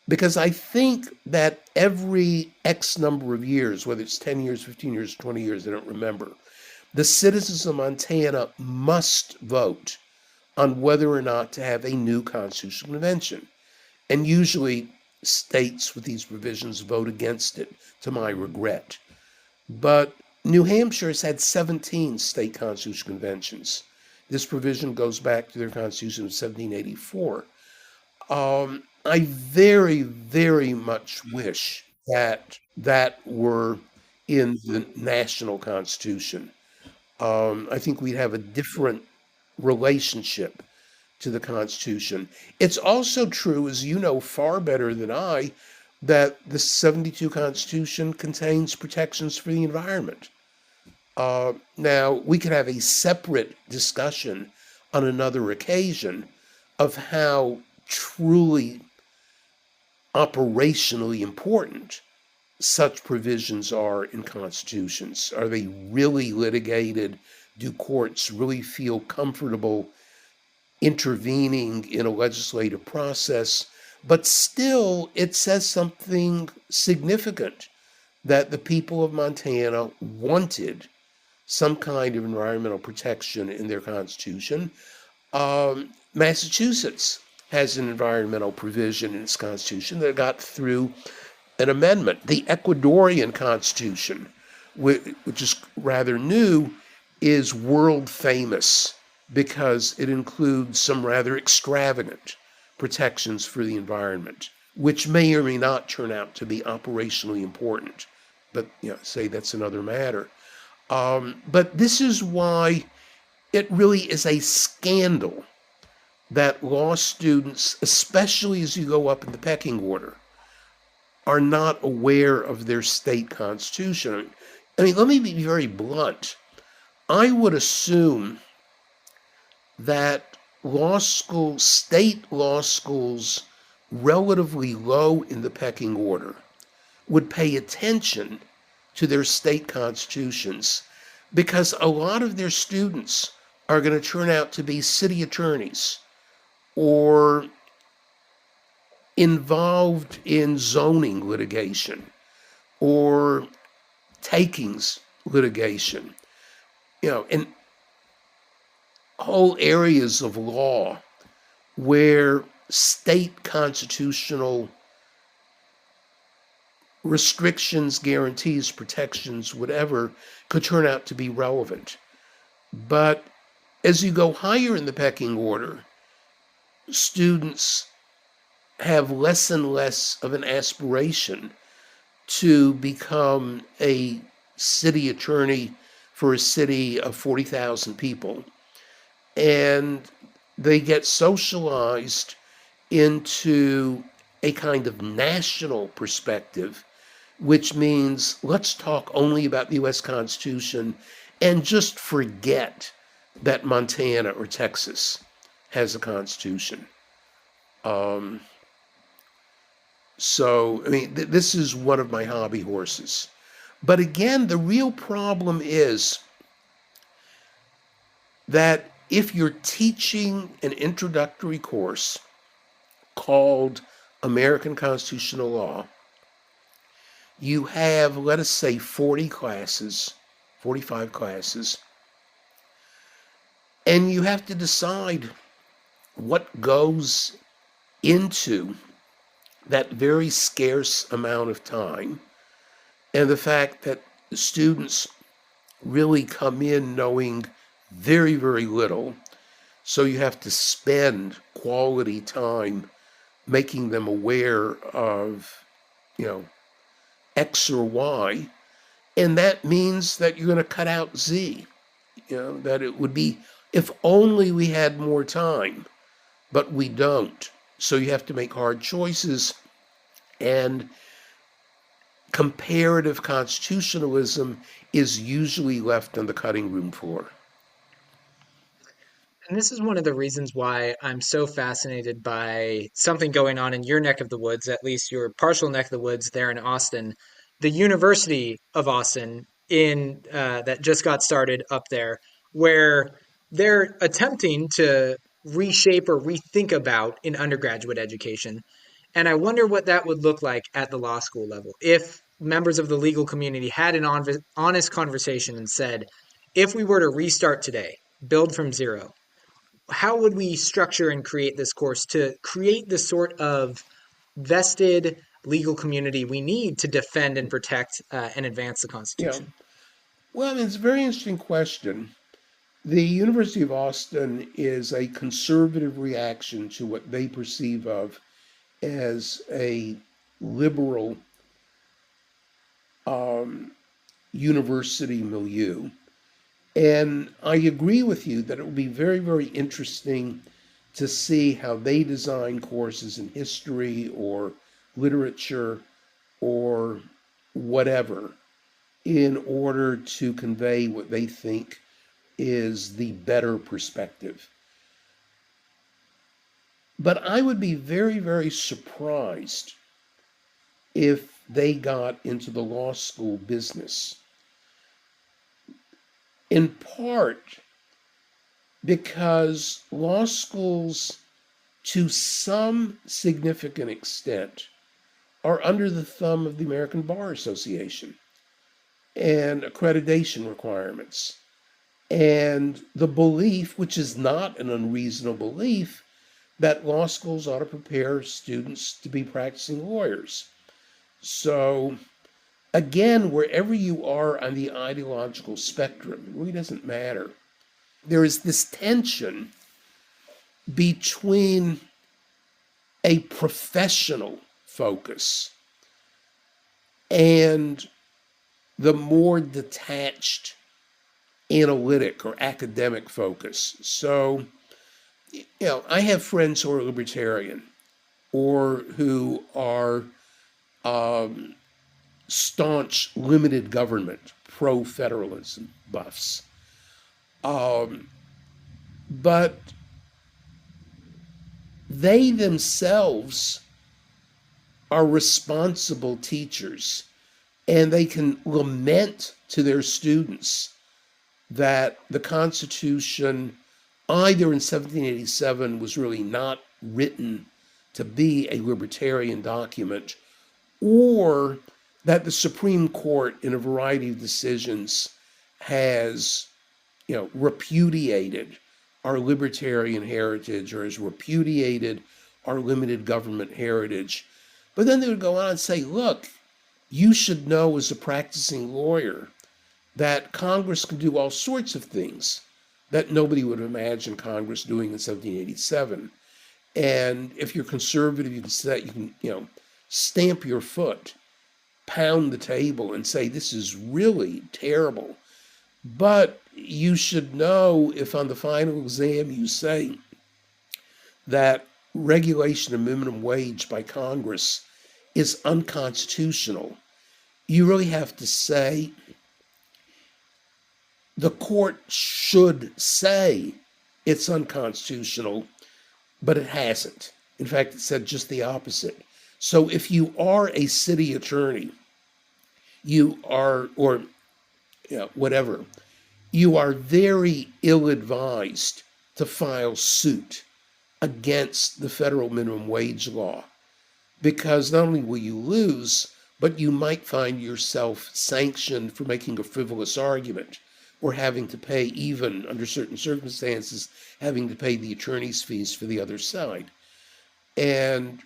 because I think that every X number of years, whether it's 10 years, 15 years, 20 years, I don't remember, the citizens of Montana must vote on whether or not to have a new constitutional convention. And usually states with these provisions vote against it, to my regret. But New Hampshire has had 17 state constitutional conventions. This provision goes back to their constitution of 1784. I very, very much wish that that were in the national constitution. I think we'd have a different relationship to the Constitution. It's also true, as you know far better than I, that the 72 Constitution contains protections for the environment. Now, we could have a separate discussion on another occasion of how truly operationally important such provisions are in constitutions. Are they really litigated? Do courts really feel comfortable intervening in a legislative process? But still, it says something significant, that the people of Montana wanted some kind of environmental protection in their constitution. Massachusetts has an environmental provision in its constitution that got through an amendment. The Ecuadorian constitution, which is rather new, is world famous because it includes some rather extravagant protections for the environment, which may or may not turn out to be operationally important. But say that's another matter. But this is why it really is a scandal that law students, especially as you go up in the pecking order, are not aware of their state constitution. I mean, let me be very blunt. I would assume that state law schools, relatively low in the pecking order, would pay attention to their state constitutions, because a lot of their students are going to turn out to be city attorneys or involved in zoning litigation or takings litigation, in whole areas of law where state constitutional restrictions, guarantees, protections, whatever, could turn out to be relevant. But as you go higher in the pecking order, students have less and less of an aspiration to become a city attorney for a city of 40,000 people. And they get socialized into a kind of national perspective, which means let's talk only about the US Constitution and just forget that Montana or Texas has a constitution. Um, so, I mean, this is one of my hobby horses. But again, the real problem is that if you're teaching an introductory course called American Constitutional Law, you have, let us say, 40 classes, 45 classes, and you have to decide what goes into that very scarce amount of time, and the fact that the students really come in knowing very, very little. So you have to spend quality time making them aware of, you know, X or Y. And that means that you're going to cut out Z. You know, that it would be if only we had more time, but we don't. So you have to make hard choices. And comparative constitutionalism is usually left on the cutting room floor. And this is one of the reasons why I'm so fascinated by something going on in your neck of the woods, at least your partial neck of the woods there in Austin, the University of Austin in that just got started up there, where they're attempting to reshape or rethink about an undergraduate education. And I wonder what that would look like at the law school level if members of the legal community had an honest conversation and said, if we were to restart today, build from zero, how would we structure and create this course to create the sort of vested legal community we need to defend and protect and advance the Yeah. Constitution? Well, I mean, it's a very interesting question. The University of Austin is a conservative reaction to what they perceive of as a liberal um, university milieu. And I agree with you that it will be very, very interesting to see how they design courses in history or literature or whatever in order to convey what they think is the better perspective. But I would be very, very surprised if they got into the law school business, in part because law schools, to some significant extent, are under the thumb of the American Bar Association and accreditation requirements. And the belief, which is not an unreasonable belief, that law schools ought to prepare students to be practicing lawyers. So, again, wherever you are on the ideological spectrum, it really doesn't matter. There is this tension between a professional focus and the more detached analytic or academic focus. So, I have friends who are libertarian or who are um, staunch limited government, pro federalism buffs. Um, but they themselves are responsible teachers and they can lament to their students that the Constitution, either in 1787, was really not written to be a libertarian document, or that the Supreme Court, in a variety of decisions, has, repudiated our libertarian heritage or has repudiated our limited government heritage. But then they would go on and say, look, you should know as a practicing lawyer that Congress can do all sorts of things that nobody would imagine Congress doing in 1787. And if you're conservative, you can say, stamp your foot, pound the table, and say, this is really terrible. But you should know if on the final exam you say that regulation of minimum wage by Congress is unconstitutional, you really have to say the court should say it's unconstitutional, but it hasn't. In fact, it said just the opposite. So if you are a city attorney, you are, or whatever, you are very ill-advised to file suit against the federal minimum wage law, because not only will you lose, but you might find yourself sanctioned for making a frivolous argument, or having to pay, even under certain circumstances, having to pay the attorney's fees for the other side. And,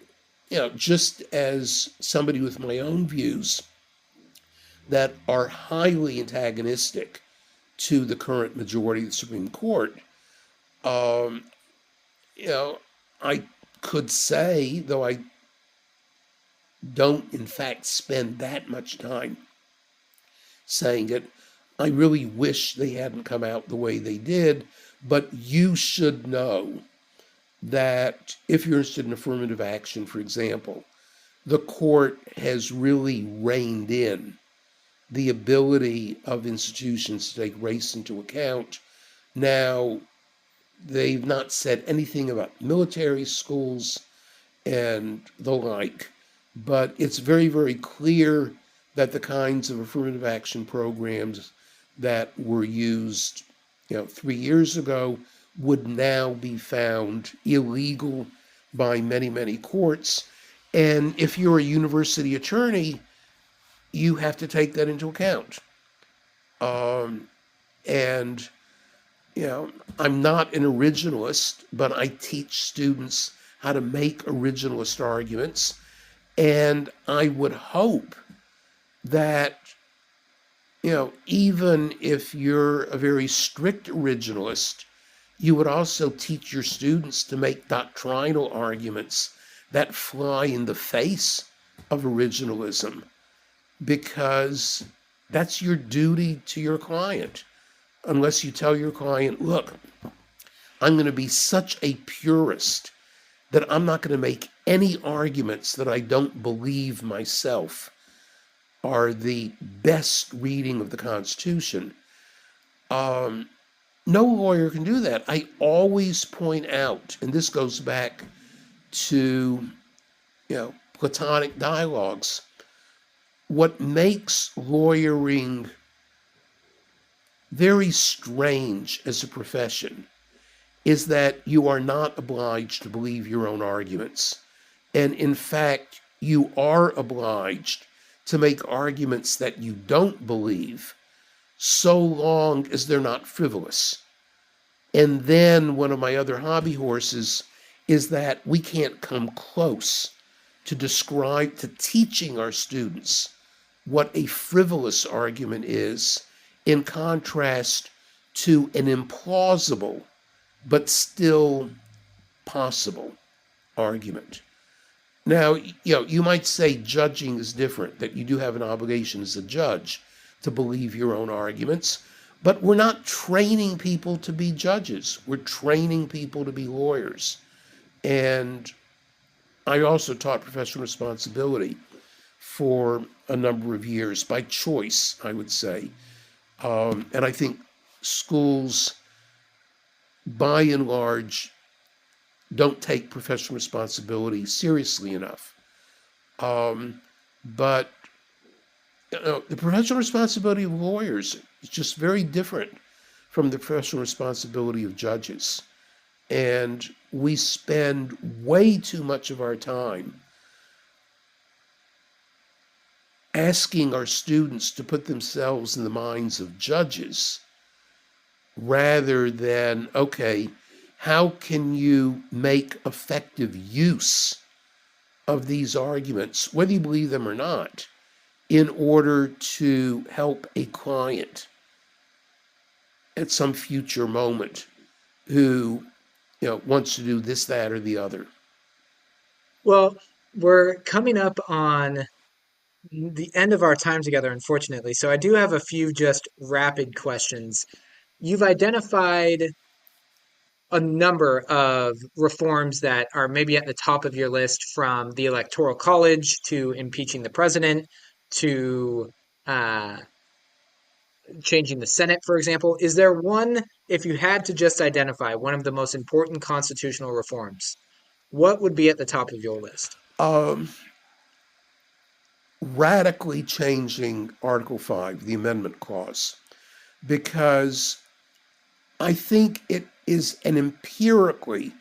just as somebody with my own views that are highly antagonistic to the current majority of the Supreme Court, I could say, though I don't in fact spend that much time saying it, I really wish they hadn't come out the way they did, but you should know that if you're interested in affirmative action, for example, the court has really reined in the ability of institutions to take race into account. Now, they've not said anything about military schools and the like, but it's very, very clear that the kinds of affirmative action programs that were used 3 years ago would now be found illegal by many, many courts. And if you're a university attorney, you have to take that into account. And I'm not an originalist, but I teach students how to make originalist arguments. And I would hope that, even if you're a very strict originalist, you would also teach your students to make doctrinal arguments that fly in the face of originalism, because that's your duty to your client. Unless you tell your client, look, I'm going to be such a purist that I'm not going to make any arguments that I don't believe myself are the best reading of the Constitution. No lawyer can do that. I always point out, and this goes back to, Platonic dialogues, what makes lawyering very strange as a profession is that you are not obliged to believe your own arguments. And in fact, you are obliged to make arguments that you don't believe, so long as they're not frivolous. And then one of my other hobby horses is that we can't come close to teaching our students what a frivolous argument is, in contrast to an implausible but still possible argument. Now, you might say judging is different, that you do have an obligation as a judge to believe your own arguments, but we're not training people to be judges. We're training people to be lawyers. And I also taught professional responsibility for a number of years, by choice, I would say. And I think schools, by and large, don't take professional responsibility seriously enough. But the professional responsibility of lawyers is just very different from the professional responsibility of judges. And we spend way too much of our time asking our students to put themselves in the minds of judges, rather than, okay, how can you make effective use of these arguments, whether you believe them or not, in order to help a client at some future moment who wants to do this, that, or the other. Well, we're coming up on the end of our time together, unfortunately. So I do have a few just rapid questions. You've identified a number of reforms that are maybe at the top of your list, from the Electoral College to impeaching the president to uh, changing the Senate, for example. Is there one, if you had to just identify one of the most important constitutional reforms, what would be at the top of your list? Um, Radically changing Article 5, the Amendment Clause, because I think it is an empirically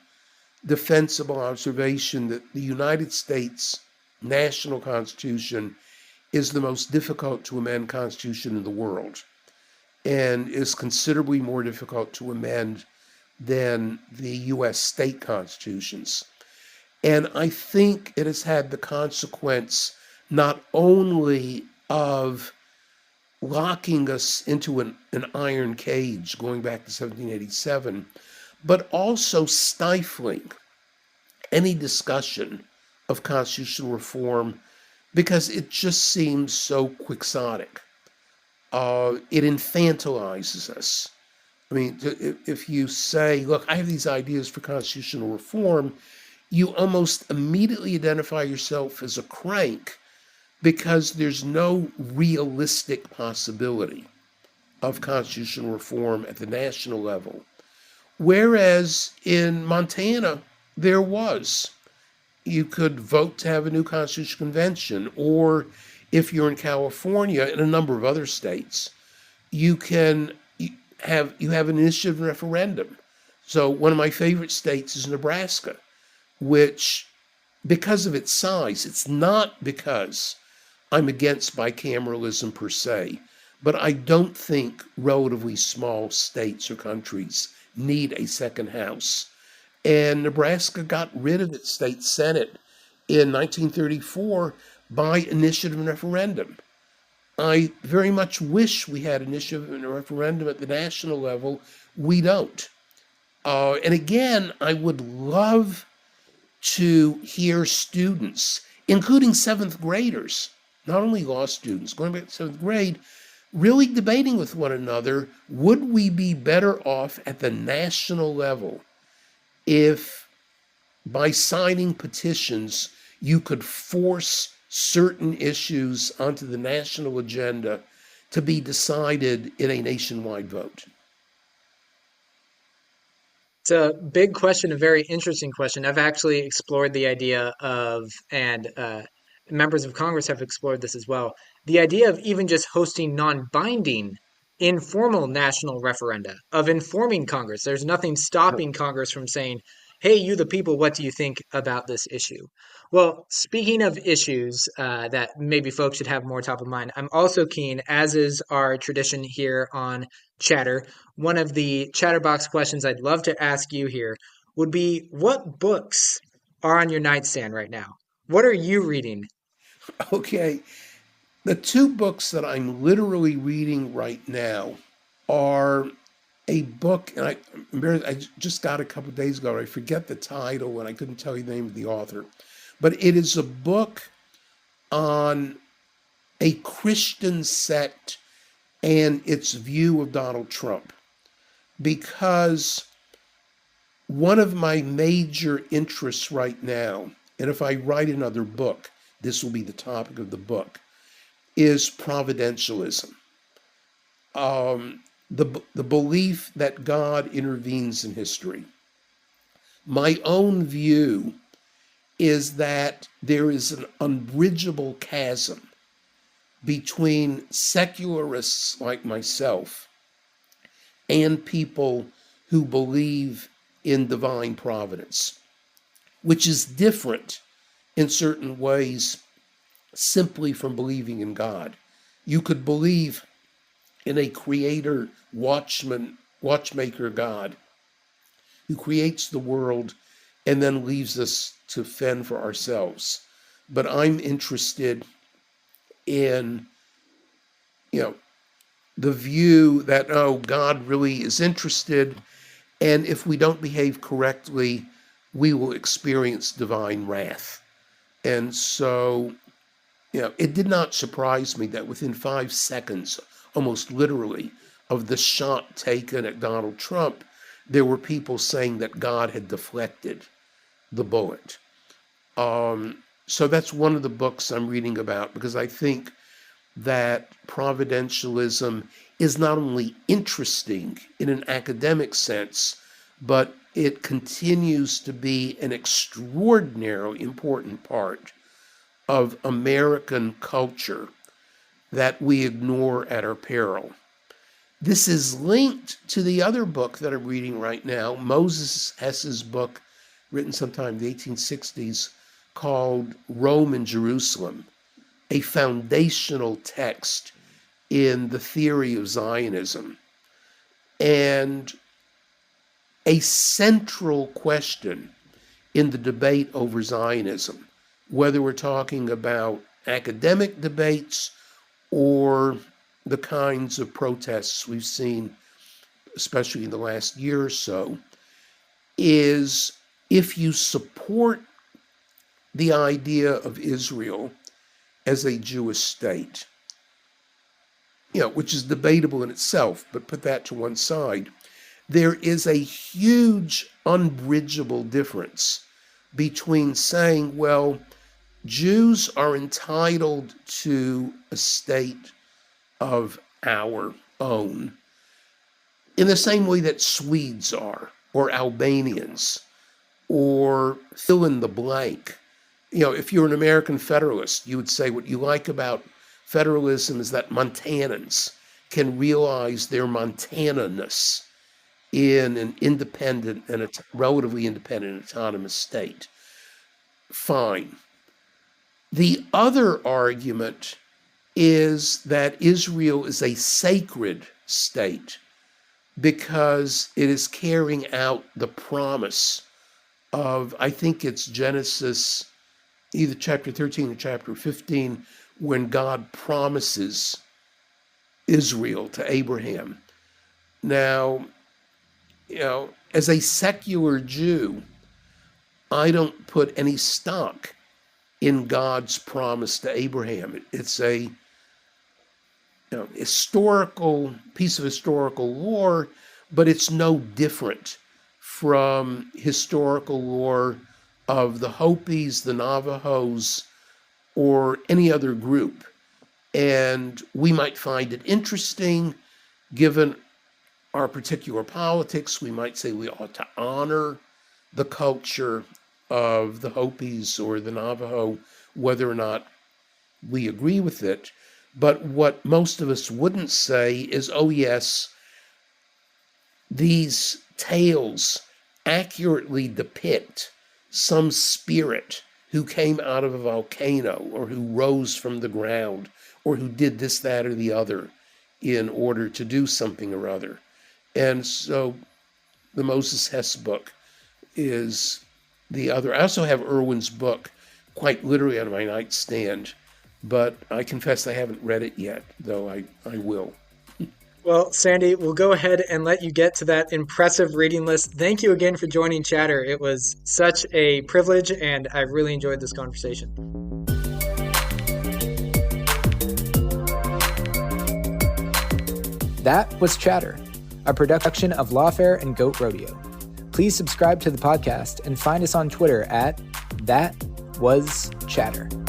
defensible observation that the United States national constitution is the most difficult to amend constitution in the world and is considerably more difficult to amend than the US state constitutions. And I think it has had the consequence not only of locking us into an iron cage going back to 1787, but also stifling any discussion of constitutional reform because it just seems so quixotic. It infantilizes us. I mean, if you say, look, I have these ideas for constitutional reform, you almost immediately identify yourself as a crank because there's no realistic possibility of constitutional reform at the national level. Whereas in Montana, there was. You could vote to have a new constitutional convention, or if you're in California and a number of other states, you can have an initiative referendum. So one of my favorite states is Nebraska, which, because of its size, it's not because I'm against bicameralism per se, but I don't think relatively small states or countries need a second house. And Nebraska got rid of its state senate in 1934 by initiative and referendum. I very much wish we had initiative and referendum at the national level. We don't. And again, I would love to hear students, including seventh graders, not only law students, going back to seventh grade, really debating with one another, would we be better off at the national level if by signing petitions you could force certain issues onto the national agenda to be decided in a nationwide vote? It's a big question, a very interesting question. I've actually explored the idea of, and members of Congress have explored this as well, the idea of even just hosting non-binding, informal national referenda, of informing Congress. There's nothing stopping Congress from saying, hey, you the people, what do you think about this issue? Well, speaking of issues that maybe folks should have more top of mind, I'm also keen, as is our tradition here on Chatter. One of the Chatterbox questions I'd love to ask you here would be, what books are on your nightstand right now? What are you reading? Okay, the two books that I'm literally reading right now are a book, and I just got it a couple of days ago. I forget the title, and I couldn't tell you the name of the author, but it is a book on a Christian sect and its view of Donald Trump. Because one of my major interests right now, and if I write another book, this will be the topic of the book, is providentialism. The belief that God intervenes in history. My own view is that there is an unbridgeable chasm between secularists like myself and people who believe in divine providence, which is different in certain ways simply from believing in God. You could believe in a creator, watchmaker God who creates the world and then leaves us to fend for ourselves. But I'm interested in, the view that, God really is interested, and if we don't behave correctly, we will experience divine wrath. And so, it did not surprise me that within 5 seconds, almost literally, of the shot taken at Donald Trump, there were people saying that God had deflected the bullet. So that's one of the books I'm reading about, because I think that providentialism is not only interesting in an academic sense, but it continues to be an extraordinarily important part of American culture that we ignore at our peril. This is linked to the other book that I'm reading right now, Moses Hess's book, written sometime in the 1860s, called Rome and Jerusalem, a foundational text in the theory of Zionism. And a central question in the debate over Zionism, whether we're talking about academic debates or the kinds of protests we've seen, especially in the last year or so, is if you support the idea of Israel as a Jewish state, which is debatable in itself, but put that to one side, there is a huge unbridgeable difference between saying, well, Jews are entitled to a state of our own in the same way that Swedes are, or Albanians, or fill in the blank. If you're an American Federalist, you would say what you like about federalism is that Montanans can realize their Montananess in an independent and a relatively independent autonomous state. Fine. The other argument is that Israel is a sacred state because it is carrying out the promise of, I think it's Genesis, either chapter 13 or chapter 15, when God promises Israel to Abraham. Now, as a secular Jew, I don't put any stock in God's promise to Abraham. It's a historical piece of historical lore, but it's no different from historical lore of the Hopis, the Navajos, or any other group. And we might find it interesting, given our particular politics. We might say we ought to honor the culture of the Hopis or the Navajo, whether or not we agree with it. But what most of us wouldn't say is, oh yes, these tales accurately depict some spirit who came out of a volcano or who rose from the ground or who did this, that, or the other in order to do something or other. And so the Moses Hess book is the other. I also have Irwin's book quite literally on my nightstand, but I confess I haven't read it yet, though I will. Well, Sandy, we'll go ahead and let you get to that impressive reading list. Thank you again for joining Chatter. It was such a privilege, and I really enjoyed this conversation. That was Chatter, a production of Lawfare and Goat Rodeo. Please subscribe to the podcast and find us on Twitter at @ThatWasChatter.